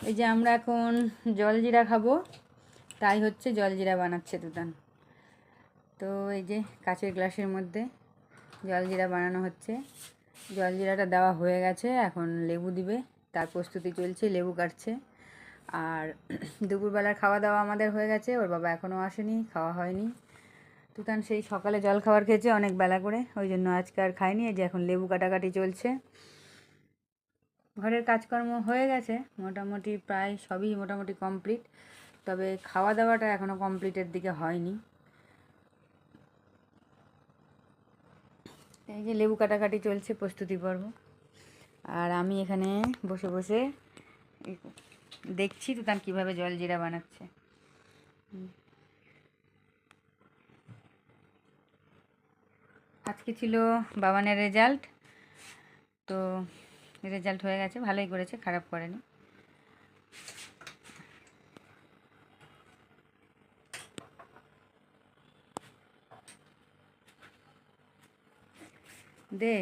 এই যে আমরা এখন জলজিরা খাবো, তাই হচ্ছে জলজিরা বানাচ্ছে তুতান। তো এই যে কাচের গ্লাসের মধ্যে জলজিরা বানানো হচ্ছে। জলজিরাটা দেওয়া হয়ে গেছে, এখন লেবু দিবে, তার প্রস্তুতি চলছে, লেবু কাটছে। আর দুপুরবেলার খাওয়া দাওয়া আমাদের হয়ে গেছে, ওর বাবা এখনও আসেনি, খাওয়া হয়নি। তুতান সেই সকালে জল খাবার খেয়েছে অনেক বেলা করে, ওই জন্য আজকে আর খায়নি। এই যে এখন লেবু কাটাকাটি চলছে। ঘরের কাজকর্ম হয়ে গেছে মোটামুটি, প্রায় সবই মোটামুটি কমপ্লিট, তবে খাওয়া দাওয়াটা এখনও কমপ্লিটের দিকে হয়নি। এই যে লেবু কাটাকাটি চলছে, প্রস্তুতি পর্ব। আর আমি এখানে বসে বসে দেখছি তুতান কীভাবে জলজিরা বানাচ্ছে। আজকে ছিল বাবানের রেজাল্ট, তো রেজাল্ট হয়ে গেছে, ভালোই করেছে, খারাপ করেনি। দে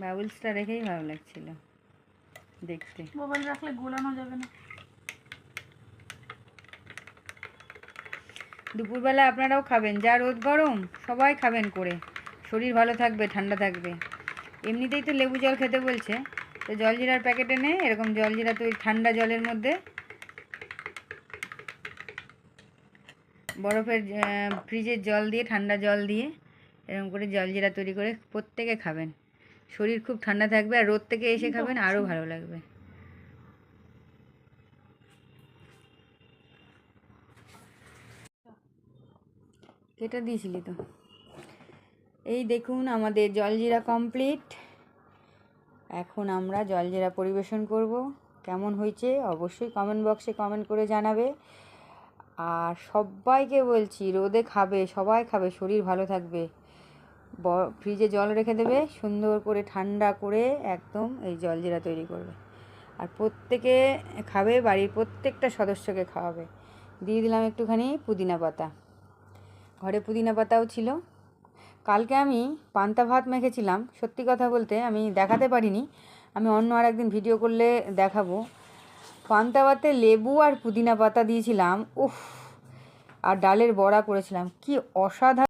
বাবলসটা রেখেই ভালো লাগছিল দেখতে। মোবাইল রাখলে গোলানো যাবে না। দুপুরবেলা আপনারাও খাবেন, যা রোদ গরম সবাই খাবেন করে, শরীর ভালো থাকবে, ঠান্ডা থাকবে। এমনিতেই তো লেবু জল খেতে বলছে, তো জলজিরার প্যাকেট এনে এরকম জলজিরা তৈরি ঠান্ডা জলের মধ্যে বরফের ফ্রিজের জল দিয়ে, ঠান্ডা জল দিয়ে এরকম করে জলজিরা তৈরি করে প্রত্যেকে খাবেন, শরীর খুব ঠান্ডা থাকবে, আর রোদ থেকে এসে খাবেন আরও ভালো লাগবে। কেটে দিয়েছিলি তো। এই দেখুন আমাদের জলজিরা কমপ্লিট। এখন আমরা জলজিরা পরিবেশন করব। কেমন হয়েছে অবশ্যই কমেন্ট বক্সে কমেন্ট করে জানাবে। আর সবাইকে বলছি রোদে খাবে, সবাই খাবে, শরীর ভালো থাকবে। ফ্রিজে জল রেখে দেবে, সুন্দর করে ঠান্ডা করে একদম এই জলজিরা তৈরি করবে, আর প্রত্যেকে খাবে, বাড়ির প্রত্যেকটা সদস্যকে খাওয়াবে। দিয়ে দিলাম একটুখানি পুদিনা পাতা, ঘরে পুদিনা পাতাও ছিল। কালকে আমি পান্তা ভাত মেখেছিলাম, সত্যি কথা বলতে আমি দেখাতে পারিনি, আমি অন্য আর একদিন ভিডিও করলে দেখাবো। পান্তা ভাতে লেবু আর পুদিনা পাতা দিয়েছিলাম, উফ, আর ডালের বড়া করেছিলাম, কি অসাধারণ।